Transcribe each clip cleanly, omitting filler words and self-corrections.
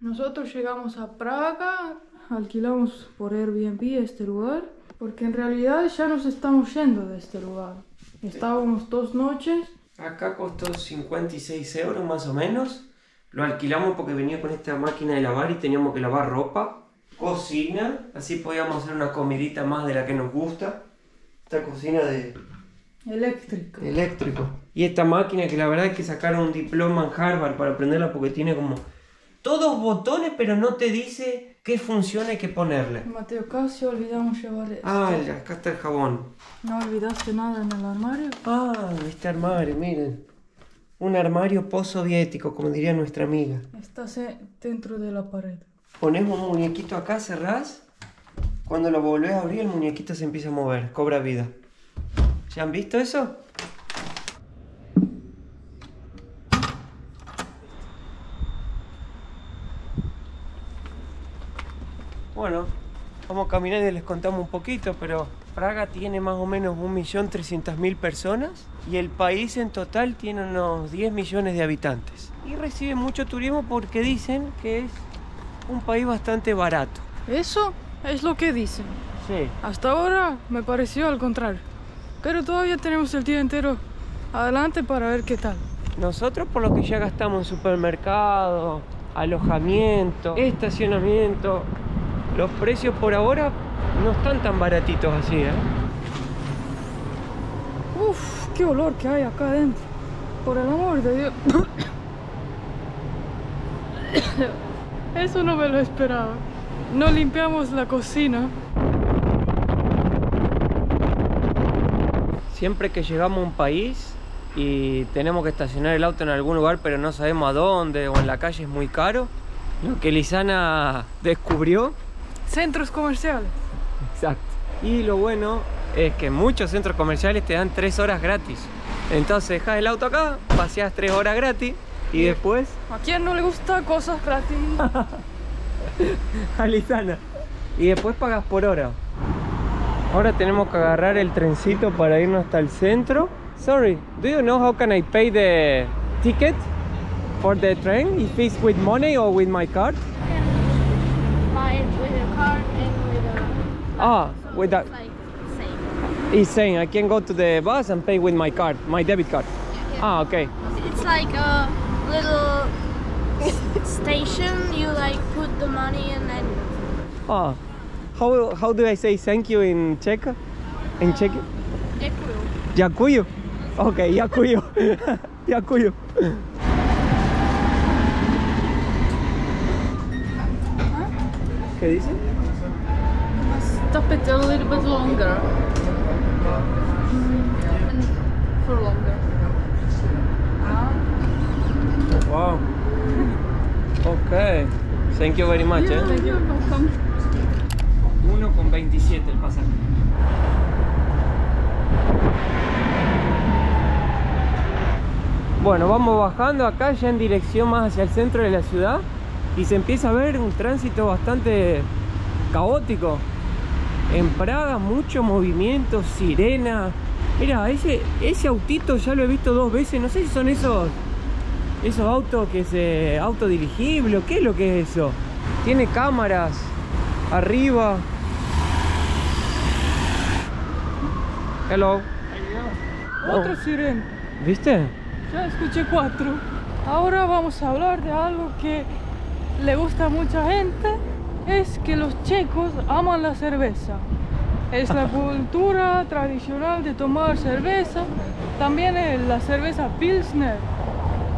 Nosotros llegamos a Praga, alquilamos por Airbnb este lugar, porque en realidad ya nos estamos yendo de este lugar. Estábamos 2 noches. Acá costó 56 euros más o menos. Lo alquilamos porque venía con esta máquina de lavar y teníamos que lavar ropa. Cocina, así podíamos hacer una comidita más de la que nos gusta. Esta cocina de... eléctrico. Y esta máquina que la verdad es que sacaron un diploma en Harvard para aprenderla porque tiene como todos botones, pero no te dice qué función hay que ponerle. Mateo, casi olvidamos llevar esto. Ah, acá está el jabón. ¿No olvidaste nada en el armario? Ah, este armario, miren. Un armario postsoviético, como diría nuestra amiga. Está dentro de la pared. Ponemos un muñequito acá, cerrás. Cuando lo volvés a abrir, el muñequito se empieza a mover, cobra vida. ¿Ya han visto eso? Bueno, vamos caminando y les contamos un poquito, pero Praga tiene más o menos 1.300.000 personas y el país en total tiene unos 10 millones de habitantes. Y recibe mucho turismo porque dicen que es un país bastante barato. Eso es lo que dicen. Sí. Hasta ahora me pareció al contrario. Pero todavía tenemos el día entero adelante para ver qué tal. Nosotros por lo que ya gastamos en supermercado, alojamiento, estacionamiento, los precios por ahora no están tan baratitos así, ¿eh? Uf, qué olor que hay acá adentro. Por el amor de Dios. Eso no me lo esperaba. No limpiamos la cocina. Siempre que llegamos a un país y tenemos que estacionar el auto en algún lugar pero no sabemos a dónde o en la calle es muy caro, lo que Lizana descubrió... Centros comerciales. Exacto. Y lo bueno es que muchos centros comerciales te dan 3 horas gratis. Entonces dejas el auto acá, paseas 3 horas gratis y después... ¿A quién no le gusta cosas gratis? A Lizana. Y después pagas por hora. Ahora tenemos que agarrar el trencito para irnos hasta el centro. Sorry, do you know how can I pay the ticket for the train? If it's with money or with my card? Buy it with a card and with a... Ah, with that. Like same. He's saying I can go to the bus and pay with my card, my debit card. Ah, okay. It's like a little station. You like put the money and then... Ah, how do I say thank you in Czech? In Czech? Děkuju. Yakuyu. Okay, yakuyu. Yakuyu. ¿Qué dice? Stop it a little bit longer. And for longer. Wow. Okay. Thank you very much. You're welcome. 1,27 el pasaje. Bueno, vamos bajando acá ya en dirección más hacia el centro de la ciudad y se empieza a ver un tránsito bastante caótico. En Praga mucho movimiento, sirena. Mira, ese autito ya lo he visto 2 veces. No sé si son esos autos que se autodirigible o qué es lo que es eso. Tiene cámaras arriba. Hello. Otra sirena. ¿Viste? Ya escuché 4. Ahora vamos a hablar de algo que le gusta a mucha gente. Es que los checos aman la cerveza. Es la cultura tradicional de tomar cerveza. También la cerveza Pilsner.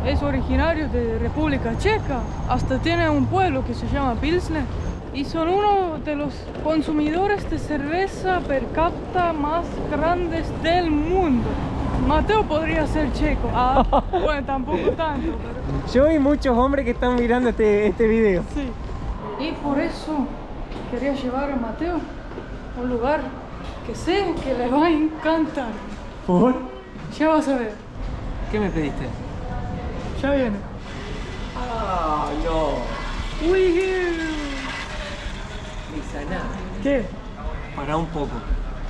Es originario de República Checa. Hasta tiene un pueblo que se llama Pilsner. Y son uno de los consumidores de cerveza per cápita más grandes del mundo. Mateo podría ser checo. Ah, bueno, tampoco tanto. Pero... Yo y muchos hombres que están mirando este video. Sí. Y por eso quería llevar a Mateo a un lugar que sé que le va a encantar. ¿Por? Ya vas a ver. ¿Qué me pediste? Ya viene. Ah, no. We here. Lizana, ¿Qué? para un poco.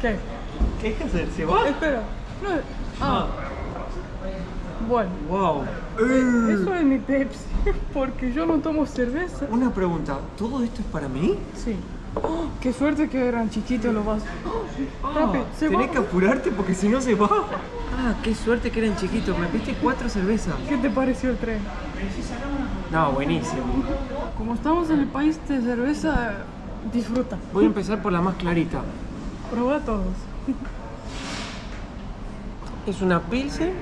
¿Qué? ¿Qué hay que hacer? ¿Se va? Espera. No. Ah. Bueno, Wow. eso es mi Pepsi, porque yo no tomo cerveza. Una pregunta, ¿todo esto es para mí? Sí. Oh, qué suerte que eran chiquitos los vasos. Rápido, se tenés va. que apurarte porque si no se va. Ah, qué suerte que eran chiquitos. Me pediste 4 cervezas. ¿Qué te pareció el tren? No, buenísimo. Como estamos en el país de cerveza, disfruta. Voy a empezar por la más clarita. Prueba todos. Es una pilsen,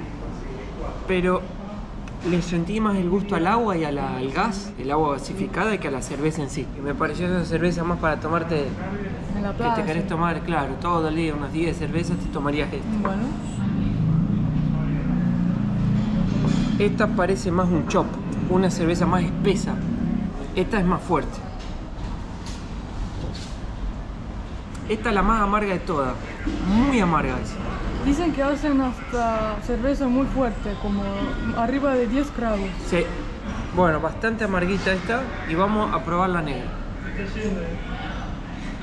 pero le sentí más el gusto al agua y al gas, el agua gasificada, que a la cerveza en sí. Y me pareció esa cerveza más para tomarte, En la que plaza. te querés tomar, claro, todo el día, unas 10 cervezas, te tomarías esta. Bueno, Esta parece más un chop, una cerveza más espesa. Esta es más fuerte. Esta es la más amarga de todas, muy amarga es. dicen que hacen hasta cerveza muy fuerte, como arriba de 10 grados. Sí. Bueno, bastante amarguita esta y vamos a probar la negra.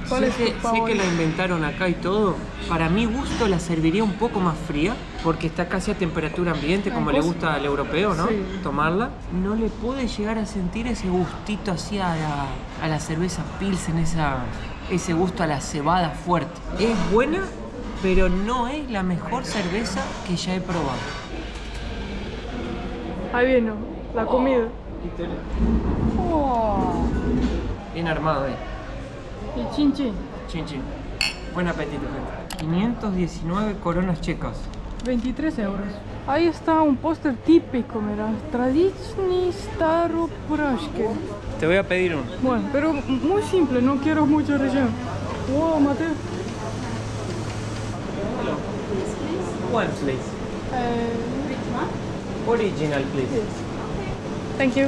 ¿Cuál es tu Sé que favorito? la inventaron acá y todo. Para mi gusto la serviría un poco más fría porque está casi a temperatura ambiente como le gusta al europeo, ¿no? Sí. Tomarla. No le puede llegar a sentir ese gustito así a la cerveza Pilsen, ese gusto a la cebada fuerte. Es buena, pero no es la mejor cerveza que ya he probado. Ahí viene la comida. Oh. Bien armado, Y chin chin. Chin chin. Buen apetito, gente. 519 coronas checas. 23 euros. Ahí está un póster típico, mira. Tradični staro praške. Te voy a pedir uno. Bueno, pero muy simple, no quiero mucho relleno. Wow, Mateo. One, please. Original, please. Thank you.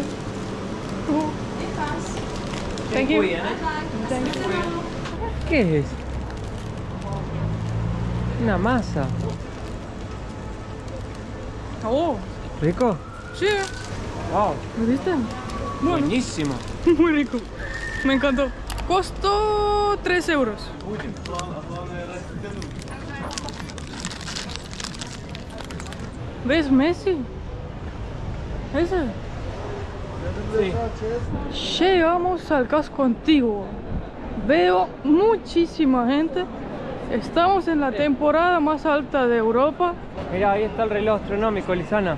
Thank you. ¿Qué es? Una masa. Oh, ¿Rico? sí. Wow. ¿Lo viste? Bueno, Buenísimo. muy rico. Me encantó. Costó 3 euros. ¿Ves Messi? Ese. Sí. Llegamos al casco antiguo. Veo muchísima gente. Estamos en la temporada más alta de Europa. Mira, ahí está el reloj astronómico, Lisana.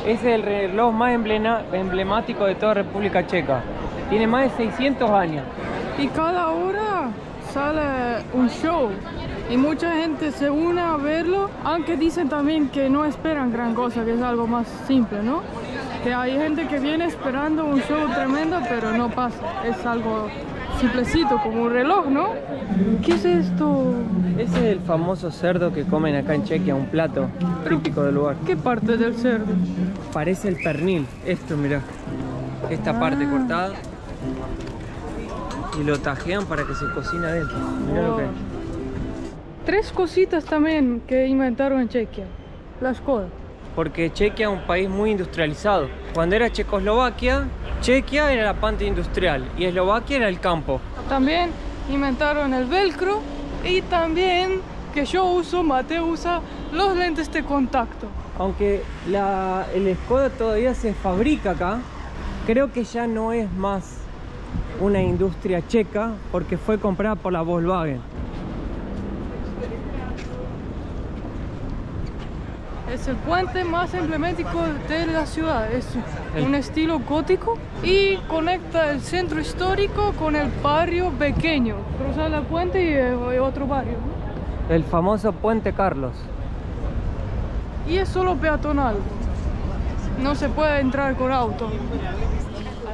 Ese es el reloj más emblemático de toda República Checa. Tiene más de 600 años. Y cada hora sale un show. Y mucha gente se une a verlo. Aunque dicen también que no esperan gran cosa, que es algo más simple, ¿no? Que hay gente que viene esperando un show tremendo, pero no pasa. Es algo simplecito, como un reloj, ¿no? ¿Qué es esto? Ese es el famoso cerdo que comen acá en Chequia, un plato típico del lugar. ¿Qué parte del cerdo? Parece el pernil. Esto, mirá. Esta parte cortada. Y lo tajean para que se cocine adentro. Mirá lo que es. 3 cositas también que inventaron en Chequia. La Skoda. Porque Chequia es un país muy industrializado. Cuando era Checoslovaquia, Chequia era la parte industrial y Eslovaquia era el campo. También inventaron el velcro y también que yo uso, Mateo usa, los lentes de contacto. Aunque el Skoda todavía se fabrica acá, creo que ya no es más una industria checa porque fue comprada por la Volkswagen. Es el puente más emblemático de la ciudad. Es un estilo gótico y conecta el centro histórico con el barrio pequeño. Cruzar el puente y otro barrio, ¿no? El famoso Puente Carlos. Y es solo peatonal. No se puede entrar con auto.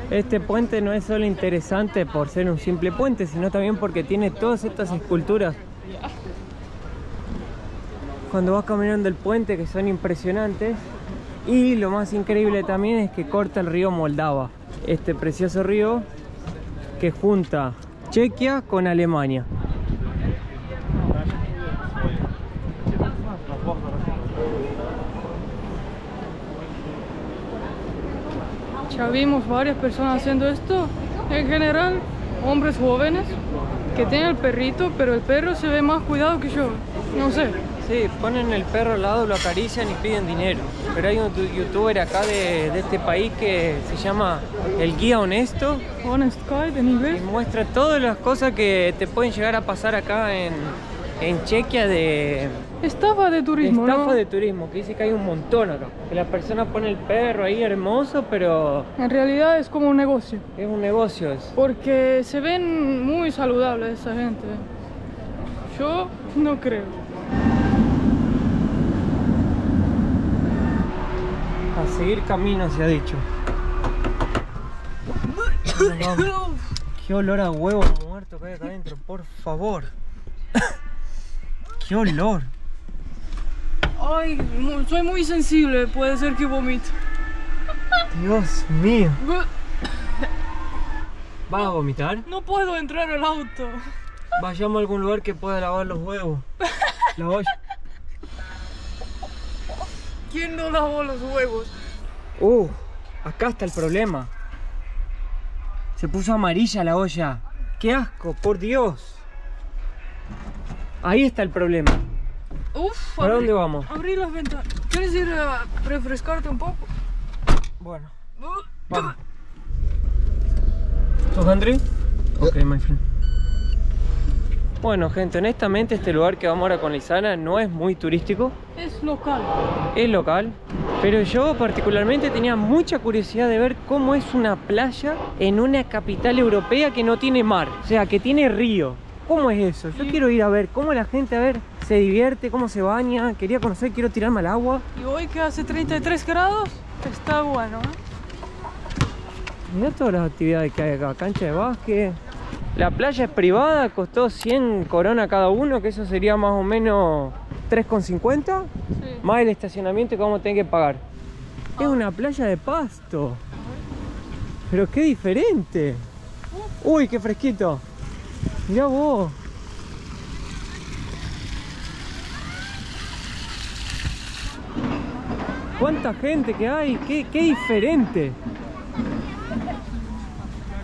Este puente no es solo interesante por ser un simple puente, sino también porque tiene todas estas esculturas. Cuando vas caminando el puente, que son impresionantes. Y lo más increíble también es que corta el río Moldava. Este precioso río que junta Chequia con Alemania. Ya vimos varias personas haciendo esto. En general, hombres jóvenes que tienen el perrito, pero el perro se ve más cuidado que yo. No sé. Sí, ponen el perro al lado, lo acarician y piden dinero. Pero hay un youtuber acá de este país que se llama El Guía Honesto. Honest Guide en Y inglés. muestra todas las cosas que te pueden llegar a pasar acá en Chequia de Estafa de turismo, estafa ¿no? de turismo, que dice que hay un montón acá. Que la persona pone el perro ahí hermoso, pero En realidad es como un negocio. es un negocio eso. Porque se ven muy saludables esa gente. Yo no creo. A seguir camino se ha dicho. Vamos. Qué olor a huevo muerto que hay acá adentro, por favor. Qué olor. Ay, soy muy sensible, puede ser que vomito. Dios mío. ¿Vas a vomitar? No puedo entrar al auto. Vayamos a algún lugar que pueda lavar los huevos. La olla. ¿Quién no lavó los huevos? Acá está el problema. Se puso amarilla la olla. ¡Qué asco, por Dios! Ahí está el problema. Uf, ¿Para dónde vamos? Abrí las ventanas. ¿Quieres ir a refrescarte un poco? Bueno, vamos. ¿Sos André? Ok, my friend. Bueno, gente, honestamente este lugar que vamos ahora con Lizana no es muy turístico. Es local. Es local, pero yo particularmente tenía mucha curiosidad de ver cómo es una playa en una capital europea que no tiene mar, o sea, que tiene río. ¿Cómo es eso? Yo quiero ir a ver cómo la gente, a ver, se divierte, cómo se baña, quería conocer, quiero tirarme al agua. Y hoy que hace 33 grados, está bueno, ¿eh? Mirá todas las actividades que hay acá, cancha de básquet. La playa es privada, costó 100 coronas cada uno, que eso sería más o menos 3,50. Sí. Más el estacionamiento que vamos a tener que pagar. Es una playa de pasto. Pero qué diferente. Uy, qué fresquito. Mirá vos. Cuánta gente que hay, qué diferente.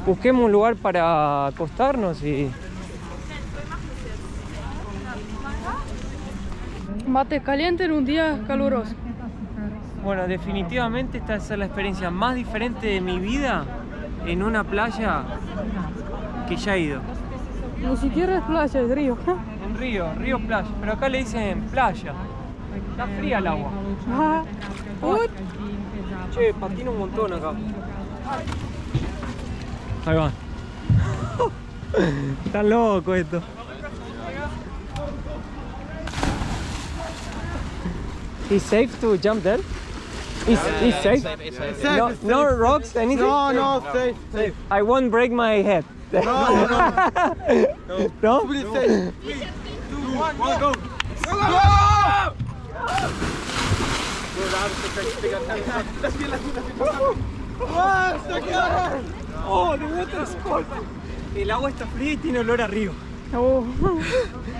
Busquemos un lugar para acostarnos y... Mate caliente en un día caluroso. Bueno, definitivamente esta es la experiencia más diferente de mi vida en una playa que ya he ido. Ni siquiera es playa, es río. En río playa, pero acá le dicen playa. Está fría el agua. Ah, uy, Che, patina un montón acá. Ahí va. Está loco esto. Is safe to jump there? Is safe? It's safe. No rocks, anything? No, safe. I won't break my head. No. No? Please safe. 3, 2, 1, go. Oh, the water is cold. El agua está fría y tiene olor a río. oh.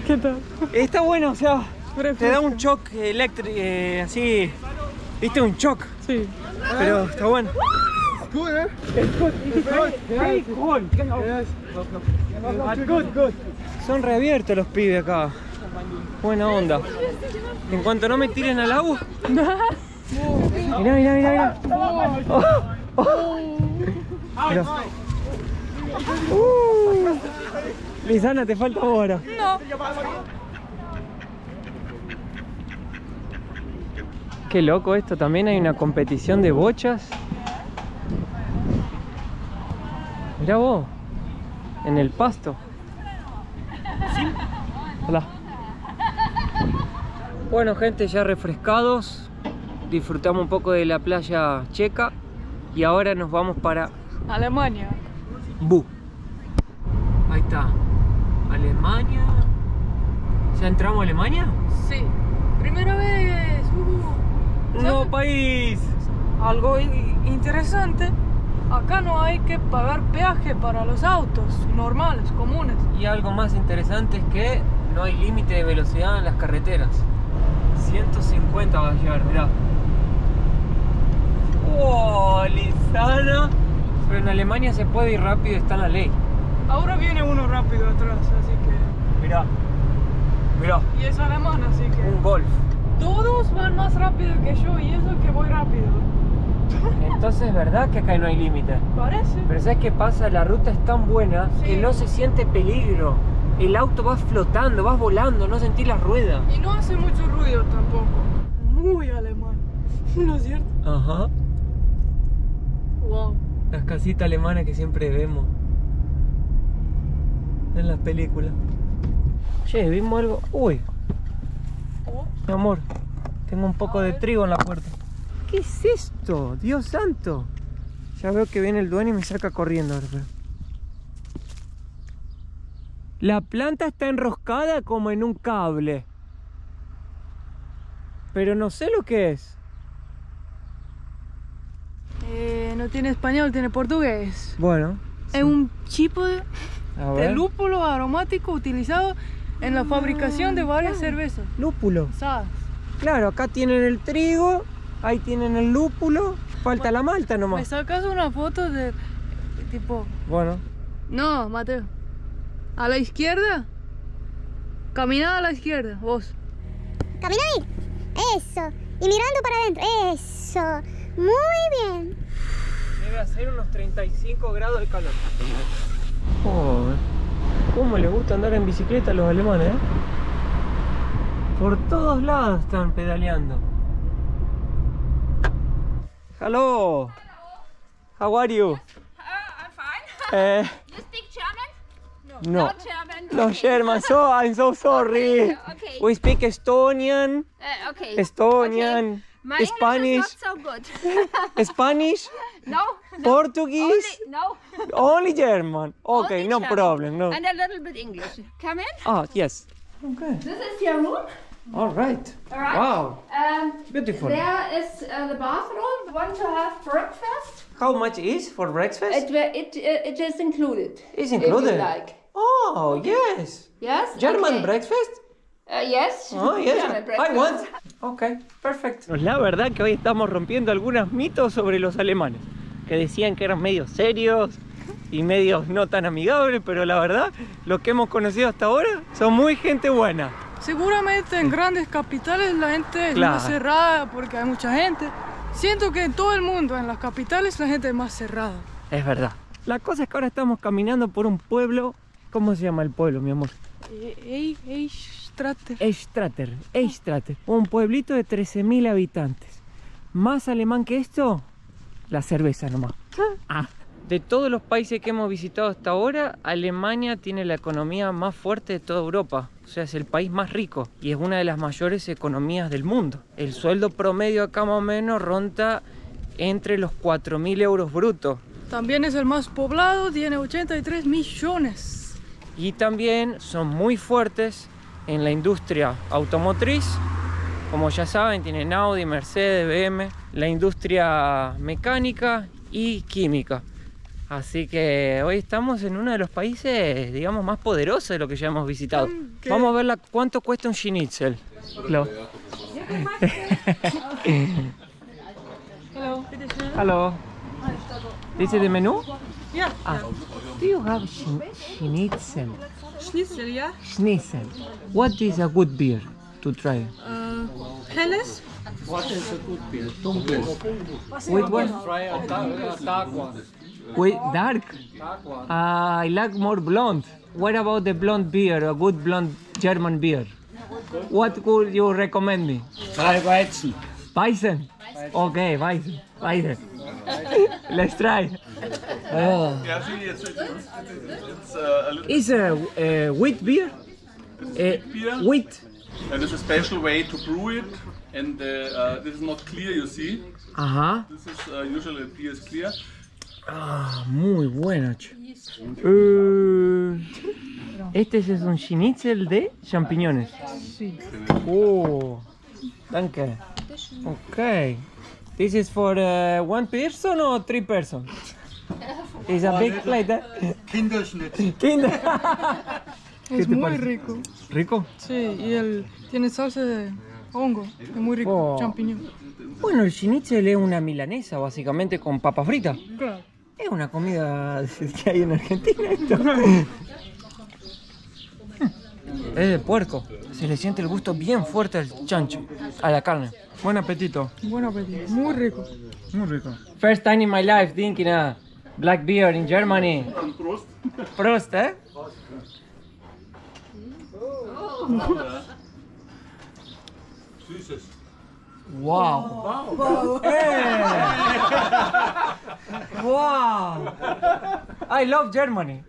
¿Qué tal? Está bueno, o sea, te da Refresca. un shock eléctrico, así, viste, un shock, Sí. pero está bueno. Good, eh? Very cold. Good. Son reabiertos los pibes acá. Buena onda. En cuanto no me tiren al agua. Mirá. Mirá. Lizana, te falta ahora. No. Qué loco esto, también hay una competición de bochas. Mirá vos, en el pasto. ¿Sí? Hola. Bueno, gente, ya refrescados, disfrutamos un poco de la playa checa y ahora nos vamos para Alemania. Bu. Ahí está. Alemania. ¿Ya entramos a Alemania? Sí. Primera vez. ¡Nuevo país! Algo interesante. Acá no hay que pagar peaje para los autos normales, comunes. Y algo más interesante es que no hay límite de velocidad en las carreteras. 150 va a llegar, mirá. ¡Oh, Lizana! Pero en Alemania se puede ir rápido, está en la ley. Ahora viene uno rápido atrás, así que... Mirá. Mirá, Y es alemán, así que... un Golf. Todos van más rápido que yo y eso que voy rápido. Entonces es verdad que acá no hay límite. Parece. Pero ¿sabes qué pasa? La ruta es tan buena Sí. que no se siente peligro. El auto va flotando, vas volando, no sentís las ruedas. Y no hace mucho ruido tampoco. Muy alemán. ¿No es cierto? Ajá. Wow. Las casitas alemanas que siempre vemos en las películas. Che, vimos algo. Uy, mi amor, tengo un poco de trigo en la puerta. ¿Qué es esto? Dios santo. Ya veo que viene el dueño y me saca corriendo ahora, pero... La planta está enroscada como en un cable. Pero no sé lo que es. No tiene español, tiene portugués. Bueno. Es un tipo de A ver. lúpulo aromático utilizado en la fabricación de varias cervezas. Lúpulo. ¿Sabes? Claro, acá tienen el trigo, ahí tienen el lúpulo, falta la malta ¿Me nomás. sacas una foto de tipo... Bueno, No, Mateo. A la izquierda. Camina a la izquierda, vos. Camina ahí. Eso. Y mirando para adentro. Eso. Muy bien. debe hacer unos 35 grados de calor. Joder, cómo les gusta andar en bicicleta a los alemanes, ¿eh? Por todos lados están pedaleando. Hello. How are you? I'm fine. You speak German? No. Not German. No German, so I'm so sorry. Okay. We speak Estonian, Okay. Estonian, Okay. My Spanish, English is not so good. Spanish, No. Portuguese, No. only German. Okay, Only no German. problem. No. And a little bit English. Come in. Ah, yes. Okay. This is your room. All right. All right. Wow. Beautiful. There is the bathroom. Want to have breakfast? How much is for breakfast? It is included. Is If included. you like. Oh, yes. Yes. German okay. breakfast? Yes. Oh, yes. German I breakfast. want. Okay, perfect. La verdad que hoy estamos rompiendo algunos mitos sobre los alemanes, que decían que eran medios serios y medios no tan amigables, pero la verdad, los que hemos conocido hasta ahora son muy gente buena. Seguramente en grandes capitales la gente es Claro. más cerrada porque hay mucha gente. Siento que en todo el mundo, en las capitales, la gente es más cerrada. Es verdad. La cosa es que ahora estamos caminando por un pueblo. ¿Cómo se llama el pueblo, mi amor? Eichstätter. Eichstätter. Un pueblito de 13.000 habitantes. ¿Más alemán que esto? La cerveza nomás. Ah. De todos los países que hemos visitado hasta ahora, Alemania tiene la economía más fuerte de toda Europa. O sea, es el país más rico y es una de las mayores economías del mundo. El sueldo promedio acá más o menos ronda entre los 4.000 euros brutos. También es el más poblado, tiene 83 millones. Y también son muy fuertes en la industria automotriz. Como ya saben, tienen Audi, Mercedes, BM, la industria mecánica y química. Así que hoy estamos en uno de los países, digamos, más poderosos de lo que ya hemos visitado. ¿Qué? Vamos a ver cuánto cuesta un schnitzel. Hello. Hello. Hello. This is the menu? Yeah. Ah. Do you have schnitzel? Schnitzel, yeah. Schnitzel. What is a good beer to try? Helles. With what? With dark? I like more blonde. What about the blonde beer, a good blonde German beer? What could you recommend me? Try Weizen. Weizen? Okay, Weizen. Weizen. Let's try. Oh. Yeah, see, it's a little Is a wheat beer? beer, Wheat. and there's a special way to brew it, and this is not clear, you see. Ajá. This is usually the beer is clear. Ah, muy bueno, che. Este es un schnitzel de champiñones. Sí. Oh, danke. Okay. This is for one person or 3 persons? It's a big plate, eh? Kinderschnitzel. Kinder. Es te muy parece? rico. ¿Rico? Sí, y tiene salsa de hongo. Es muy rico. Oh. Champiñón. Bueno, el schnitzel es una milanesa, básicamente, con papa frita. Claro. Es una comida que hay en Argentina esto. Es de puerco. Se le siente el gusto bien fuerte al chancho, a la carne. Buen apetito. Buen apetito, muy rico. Muy rico. First time in my life drinking a black beer in Germany. Prost. Prost, eh? Süßes. Wow. Wow. Wow. I love Germany.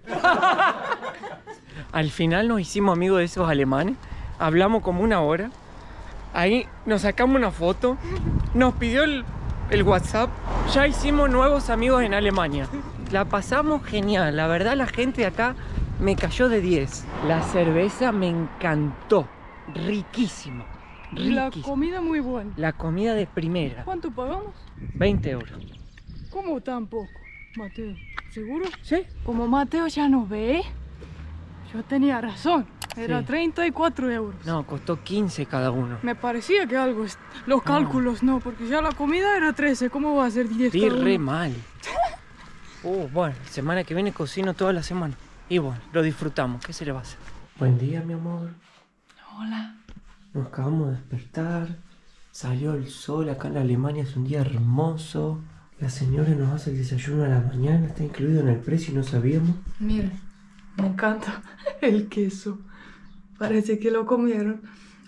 Al final nos hicimos amigos de esos alemanes. Hablamos como una hora. Ahí nos sacamos una foto. Nos pidió el WhatsApp. Ya hicimos nuevos amigos en Alemania. La pasamos genial. La verdad, la gente de acá me cayó de 10. La cerveza me encantó. Riquísimo. Y la Riquísimo. comida muy buena. La comida de primera. ¿Cuánto pagamos? 20 euros. ¿Cómo tan poco, Mateo? ¿Seguro? ¿Sí? Como Mateo ya nos ve, yo tenía razón. Era Sí. 34 euros. No, costó 15 cada uno. Me parecía que algo... Los cálculos no, porque ya la comida era 13. ¿Cómo va a ser 10 Vi cada uno? re mal. Bueno, semana que viene cocino toda la semana. Y bueno, lo disfrutamos. ¿Qué se le va a hacer? Buen día, mi amor. Hola. Nos acabamos de despertar. Salió el sol. Acá en Alemania es un día hermoso. La señora nos hace el desayuno a la mañana. Está incluido en el precio y no sabíamos. Mira, me encanta el queso. Parece que lo comieron,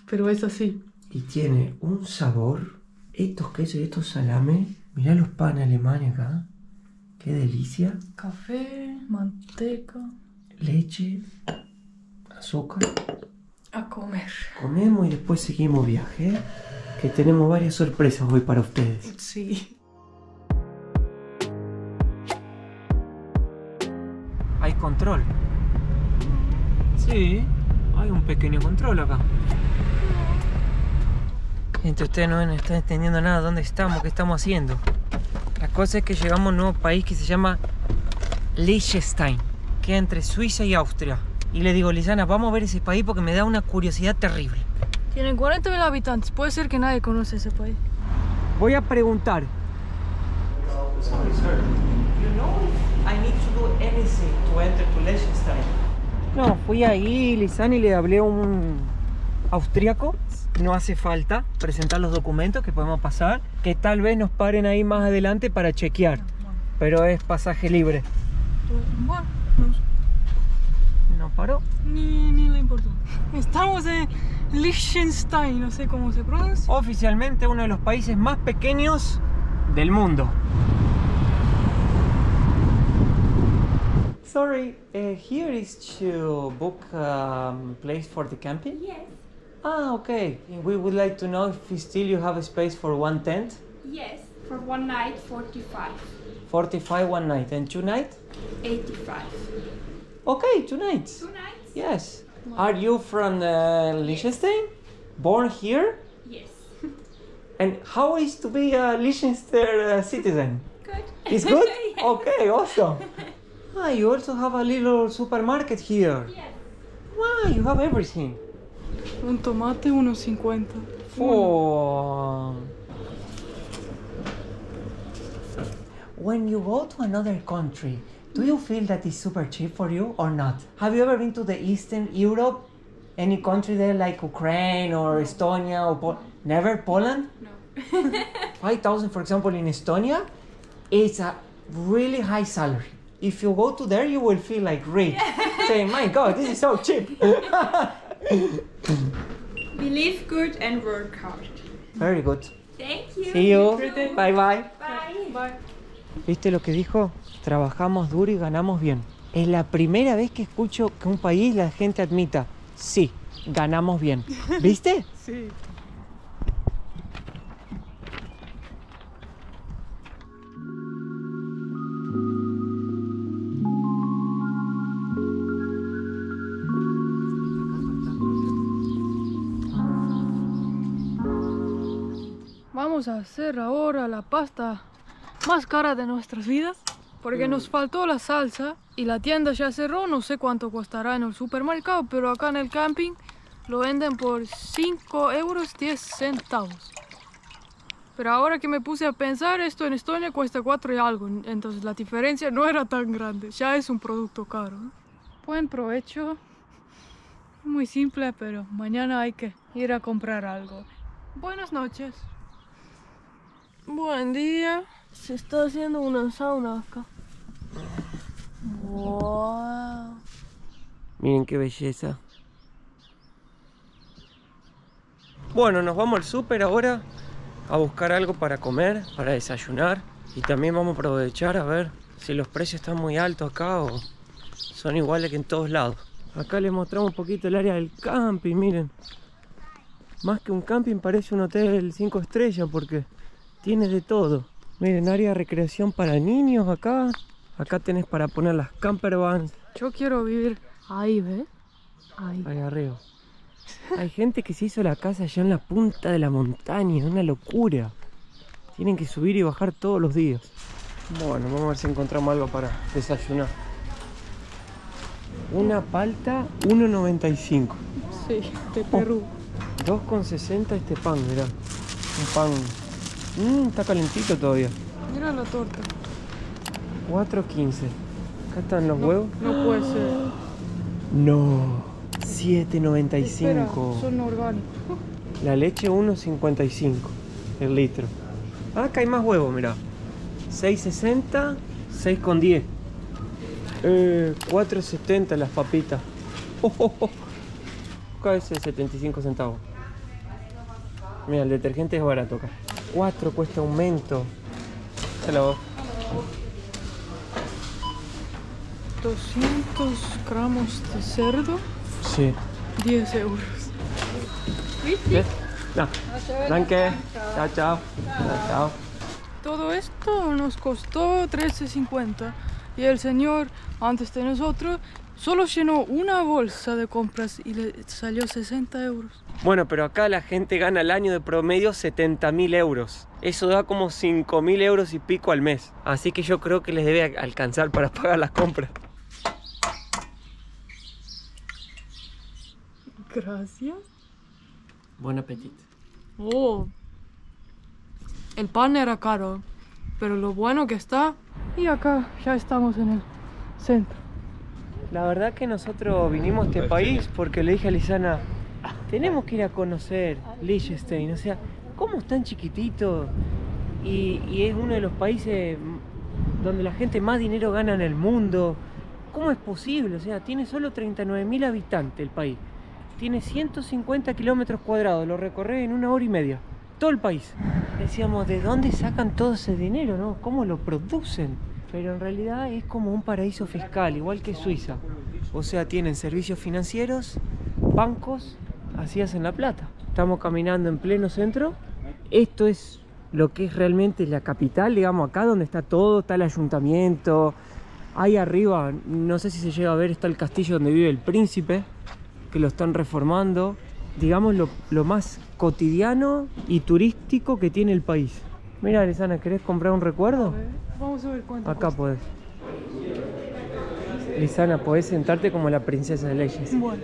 pero es así. Y tiene un sabor. Estos quesos y estos salames. Mirá los panes alemanes acá. Qué delicia. Café, manteca. Leche, azúcar. A comer. Comemos y después seguimos viaje. Que tenemos varias sorpresas hoy para ustedes. Sí. Hay control. Sí, hay un pequeño control acá. Gente, ustedes no están entendiendo nada dónde estamos, qué estamos haciendo. La cosa es que llegamos a un nuevo país que se llama Liechtenstein, que es entre Suiza y Austria. Y le digo, Lizana, vamos a ver ese país porque me da una curiosidad terrible. Tienen 40.000 habitantes. Puede ser que nadie conoce ese país. Voy a preguntar. Sorry, sir. You know if I need to do anything to enter to Liechtenstein? No, fui ahí, Lizana, y le hablé a un austriaco. No hace falta presentar los documentos, que podemos pasar. Que tal vez nos paren ahí más adelante para chequear. Pero es pasaje libre. Bueno, ¿No paró? ni le importó. Estamos en Liechtenstein, no sé cómo se pronuncia. Oficialmente uno de los países más pequeños del mundo. Sorry, here is to book a place for the camping? Yes, Ah, okay. We would like to know if still you have a space for one tent? yes. For one night, 45. 45 one night and 2 nights? 85. Okay, 2 nights. 2 nights? Yes. Are you from Liechtenstein? Born here? Yes. And how is to be a Liechtenstein citizen? Good. It's good? Yes. Okay, awesome. Ah, you also have a little supermarket here. Yes. Wow, you have everything. Un tomate, unos 50. Oh. When you go to another country, do you feel that it's super cheap for you or not? Have you ever been to the Eastern Europe? Any country there like Ukraine or Estonia or never? Poland? No. 5,000, for example, in Estonia, it's a really high salary. If you go to there, you will feel like rich. Say, my God, this is so cheap. We live good and work hard. Very good. Thank you. See you. Bye bye. Bye. Bye. ¿Viste lo que dijo? Trabajamos duro y ganamos bien. Es la primera vez que escucho que un país la gente admita, sí, ganamos bien. ¿Viste? Sí. Vamos a hacer ahora la pasta más cara de nuestras vidas, porque nos faltó la salsa y la tienda ya cerró. No sé cuánto costará en el supermercado, pero acá en el camping lo venden por 5 euros 10 centavos. Pero ahora que me puse a pensar, esto en Estonia cuesta 4 y algo, entonces la diferencia no era tan grande. Ya es un producto caro, ¿no? Buen provecho. Muy simple, pero mañana hay que ir a comprar algo. Buenas noches. Buen día. Se está haciendo una sauna acá. Wow. Miren qué belleza. Bueno, nos vamos al súper ahora a buscar algo para comer, para desayunar. Y también vamos a aprovechar a ver si los precios están muy altos acá o son iguales que en todos lados. Acá les mostramos un poquito el área del camping, miren. Más que un camping parece un hotel 5 estrellas porque tiene de todo. Miren, área de recreación para niños acá. Acá tenés para poner las camper vans. Yo quiero vivir ahí, ¿ves? Ahí. Ahí arriba. Hay gente que se hizo la casa allá en la punta de la montaña, es una locura. Tienen que subir y bajar todos los días. Bueno, vamos a ver si encontramos algo para desayunar. Una palta, 1,95. Sí, de Perú. 2,60 este pan, mirá. Un pan. Está calentito todavía. Mira la torta. 4,15. Acá están los huevos. No puede ser. No. Espera, 7,95. son orgánicos. La leche 1,55 el litro. Acá hay más huevos, mirá. 6,60, 6,10. 4,70 las papitas. Acá es 75 centavos. Mira, el detergente es barato acá. 4 cuesta aumento. Se la voy. 200 gramos de cerdo, Sí. 10 euros. ¿Ves? No. Danke. Chao, chao. Chao, chao. Todo esto nos costó 13,50 y el señor antes de nosotros solo llenó una bolsa de compras y le salió 60 euros. Bueno, pero acá la gente gana al año de promedio 70.000 euros. Eso da como 5.000 euros y pico al mes. Así que yo creo que les debe alcanzar para pagar las compras. Gracias. Buen apetito. Oh, el pan era caro, pero lo bueno que está. Y acá ya estamos en el centro. La verdad que nosotros vinimos a este país porque le dije a Lisana, tenemos que ir a conocer Liechtenstein. O sea, ¿cómo es tan chiquitito? Y es uno de los países donde la gente más dinero gana en el mundo. ¿Cómo es posible? O sea, tiene solo 39.000 habitantes el país. Tiene 150 kilómetros cuadrados, lo recorre en 1 hora y media. Todo el país. Decíamos, ¿de dónde sacan todo ese dinero, no? ¿Cómo lo producen? Pero en realidad es como un paraíso fiscal, igual que Suiza. O sea, tienen servicios financieros, bancos, así hacen la plata. Estamos caminando en pleno centro. Esto es lo que es realmente la capital, digamos, acá donde está todo, está el ayuntamiento. Ahí arriba, no sé si se llega a ver, está el castillo donde vive el príncipe, que lo están reformando. Digamos lo más cotidiano y turístico que tiene el país. Mira, Lisana, ¿querés comprar un recuerdo? A ver, vamos a ver cuánto Acá cuesta. podés. Lisana, podés sentarte como la princesa de Liechtenstein. Bueno,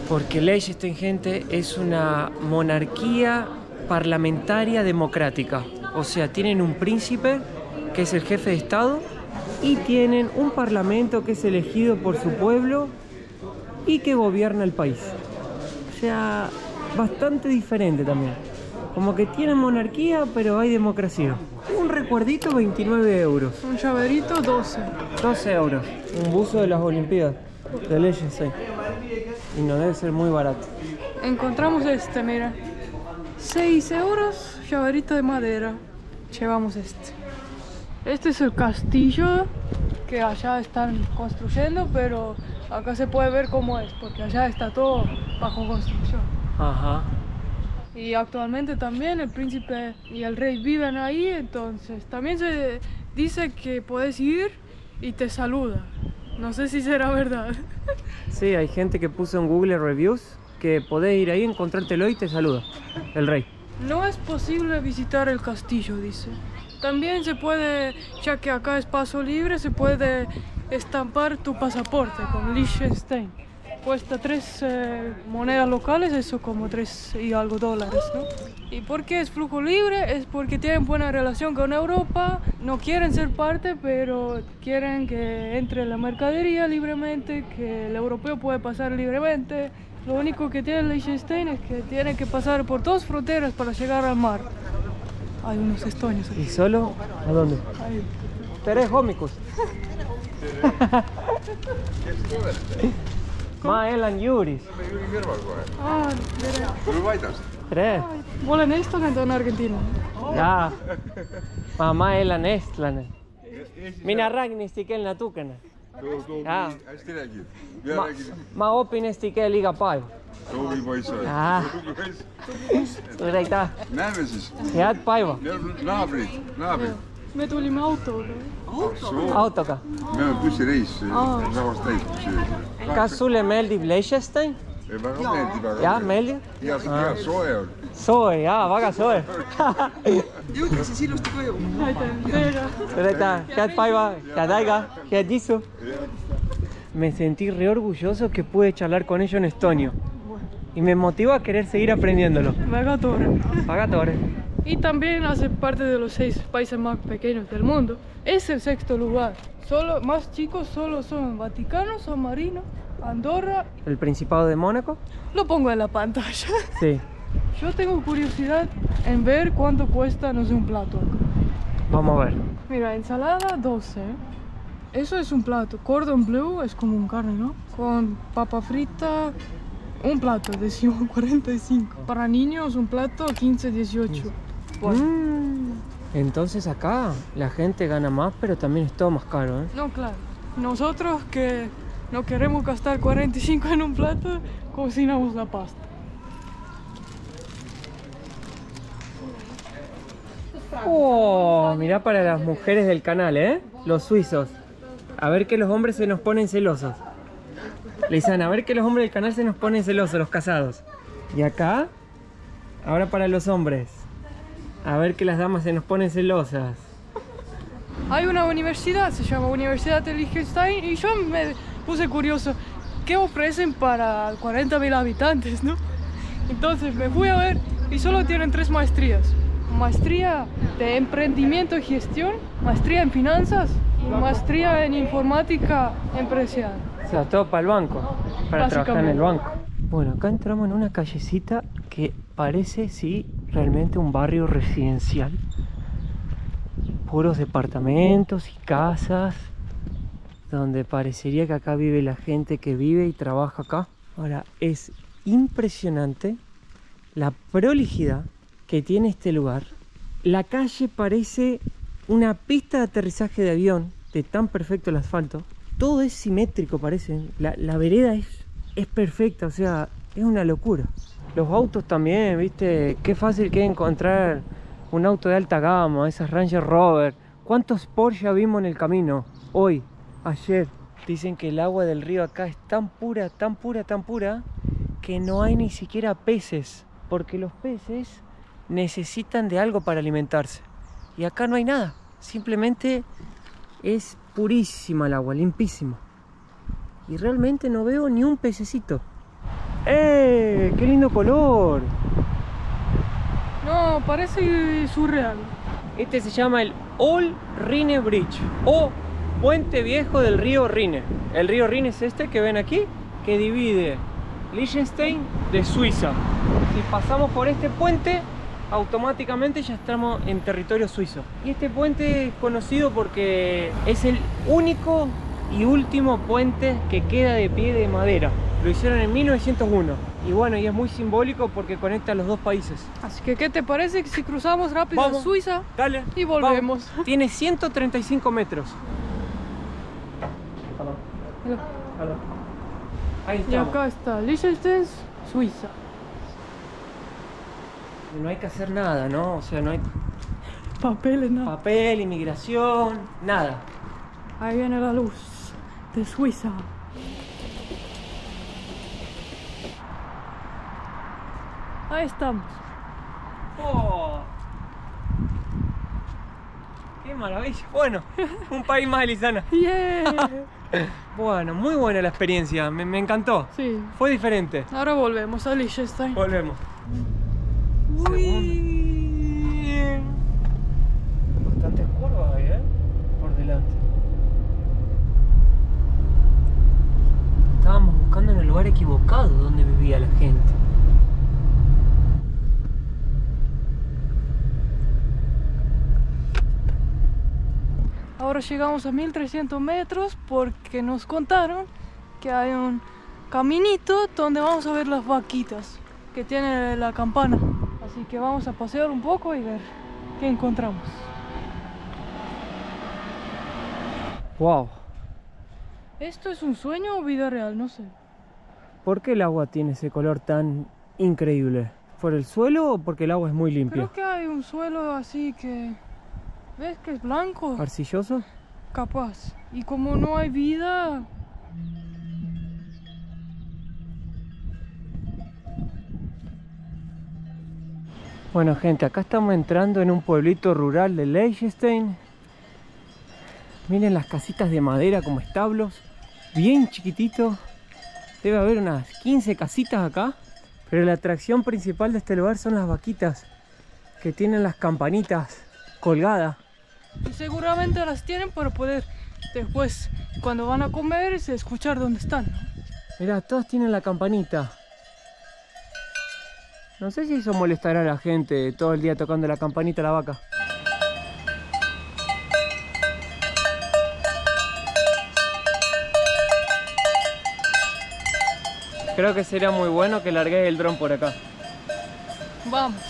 Porque Liechtenstein, gente, es una monarquía parlamentaria democrática. O sea, tienen un príncipe que es el jefe de Estado y tienen un parlamento que es elegido por su pueblo y que gobierna el país. O sea, bastante diferente también. Como que tienen monarquía, pero hay democracia. Un recuerdito, 29 euros. un llaverito, 12. 12 euros. Un buzo de las Olimpiadas de Liechtenstein. Y no debe ser muy barato. Encontramos este, mira. 6 euros, llaverito de madera. Llevamos este. Este es el castillo que allá están construyendo, pero acá se puede ver cómo es, porque allá está todo bajo construcción. Ajá. Y actualmente también el príncipe y el rey viven ahí, entonces también se dice que puedes ir y te saluda. No sé si será verdad. Sí, hay gente que puso en Google Reviews que podés ir ahí, encontrártelo y te saluda el rey. No es posible visitar el castillo, dice. También se puede, ya que acá es paso libre, se puede estampar tu pasaporte con Liechtenstein. cuesta 3 monedas locales, eso como 3 y algo dólares, ¿no? ¿Y por qué es flujo libre? Es porque tienen buena relación con Europa, no quieren ser parte, pero quieren que entre la mercadería libremente, que el europeo puede pasar libremente. Lo único que tiene Liechtenstein es que tiene que pasar por 2 fronteras para llegar al mar. Hay unos estonios aquí. ¿Y solo? ¿A dónde? Ahí. Tres homicos. Ma elan juuris. Ah, Tres. ma olen eestlane, ta on Argentiina. Jaa. Ma elan eestlane. Mina räägin eesti keel natukene. Jaa. hästi räägid. Ma õpin eesti keel iga päev. Tubli poiss oled. Suur aitäh. Näeme siis. Head päeva. Naabrid. Me tulime autoga. Autoga. Meil on bussireis. Samast täis. Kas sulle meeldib Liechtenstein? Väga meeldib. Jaa, meeldib? Hea soe on. Soe, jaa, väga soe. Jõudke siis ilusti koju. Aitäh, teiega. Suur aitäh. Head päeva. Head aega. Head isu. Me sentí re orgulloso que pude charlar con ellos en estonio. Y me motiva a querer seguir aprendiéndolo. Väga tore. Väga tore. Y también hace parte de los 6 países más pequeños del mundo. Es el 6º lugar. Solo, más chicos solo son Vaticano, San Marino, Andorra. ¿El Principado de Mónaco? Lo pongo en la pantalla. Sí. Yo tengo curiosidad en ver cuánto cuesta, no sé, un plato acá. Vamos a ver. Mira, ensalada 12. Eso es un plato. Cordon bleu es como un carne, ¿no? Con papa frita, un plato, decimos 45. Para niños, un plato 15, 18. Bueno. Entonces acá la gente gana más, pero también es todo más caro, ¿eh? No, claro. Nosotros que no queremos gastar 45 en un plato, cocinamos la pasta. Oh, mirá para las mujeres del canal, ¿eh? Los suizos. A ver que los hombres se nos ponen celosos. Lisana, a ver que los hombres del canal se nos ponen celosos, los casados. Y acá, ahora para los hombres. A ver que las damas se nos ponen celosas. Hay una universidad, se llama Universidad de Liechtenstein, y yo me puse curioso. ¿Qué ofrecen para 40.000 habitantes, no? Entonces me fui a ver y solo tienen 3 maestrías. Maestría de emprendimiento y gestión, maestría en finanzas y maestría en informática empresarial. O sea, todo para el banco, para trabajar en el Básicamente. banco. Bueno, acá entramos en una callecita que parece, sí, realmente un barrio residencial. Puros departamentos y casas, donde parecería que acá vive la gente que vive y trabaja acá. Ahora, es impresionante la prolijidad que tiene este lugar. La calle parece una pista de aterrizaje de avión, de tan perfecto el asfalto. Todo es simétrico, parece. La vereda es perfecta, o sea, es una locura. Los autos también, viste, qué fácil que es encontrar un auto de alta gama, esas Ranger Rover. ¿Cuántos Porsche vimos en el camino? Hoy, ayer. Dicen que el agua del río acá es tan pura, tan pura, tan pura, que no hay ni siquiera peces, porque los peces necesitan de algo para alimentarse. Y acá no hay nada, simplemente es purísima el agua, limpísima. Y realmente no veo ni un pececito. ¡Eh! ¡Qué lindo color! No, parece surreal. Este se llama el Old Rhine Bridge, o Puente Viejo del río Rhine. El río Rhine es este que ven aquí, que divide Liechtenstein de Suiza. Si pasamos por este puente, automáticamente ya estamos en territorio suizo. Y este puente es conocido porque es el único y último puente que queda de pie de madera. Lo hicieron en 1901. Y bueno, y es muy simbólico porque conecta a los dos países. Así que, ¿qué te parece si cruzamos rápido a Vamos. Suiza Dale. y volvemos? Vamos. Tiene 135 metros. Ahí Y estamos. acá está Liechtenstein, Suiza. No hay que hacer nada, ¿no? O sea, no hay Papeles, nada. papel, inmigración, nada. Ahí viene la luz de Suiza. Ahí estamos. ¡Oh! ¡Qué maravilla! Bueno, un país más, Elisana. ¡Yeah! Bueno, muy buena la experiencia, me encantó. Sí. Fue diferente. Ahora volvemos a Liechtenstein. Volvemos. Uy. Bastantes curvas ahí, por delante. Estábamos buscando en el lugar equivocado donde vivía la gente. Ahora llegamos a 1300 metros porque nos contaron que hay un caminito donde vamos a ver las vaquitas que tiene la campana. Así que vamos a pasear un poco y ver qué encontramos. Wow. ¿Esto es un sueño o vida real? No sé. ¿Por qué el agua tiene ese color tan increíble? ¿Por el suelo o porque el agua es muy limpia? Creo que hay un suelo así que... ¿Ves que es blanco? ¿Arcilloso? Capaz. Y como no hay vida... Bueno gente, acá estamos entrando en un pueblito rural de Liechtenstein. Miren las casitas de madera como establos, bien chiquitito. Debe haber unas 15 casitas acá. Pero la atracción principal de este lugar son las vaquitas que tienen las campanitas colgadas. Y seguramente las tienen para poder después, cuando van a comer, escuchar dónde están, ¿no? Mirá, todos tienen la campanita. No sé si eso molestará a la gente todo el día tocando la campanita a la vaca. Creo que sería muy bueno que largues el dron por acá. Vamos.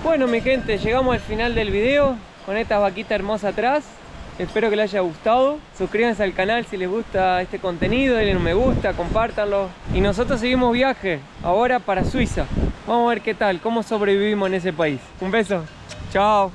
Bueno mi gente, llegamos al final del video con esta vaquita hermosa atrás. Espero que les haya gustado. Suscríbanse al canal si les gusta este contenido, denle un me gusta, compártanlo. Y nosotros seguimos viaje, ahora para Suiza. Vamos a ver qué tal, cómo sobrevivimos en ese país. Un beso, chao.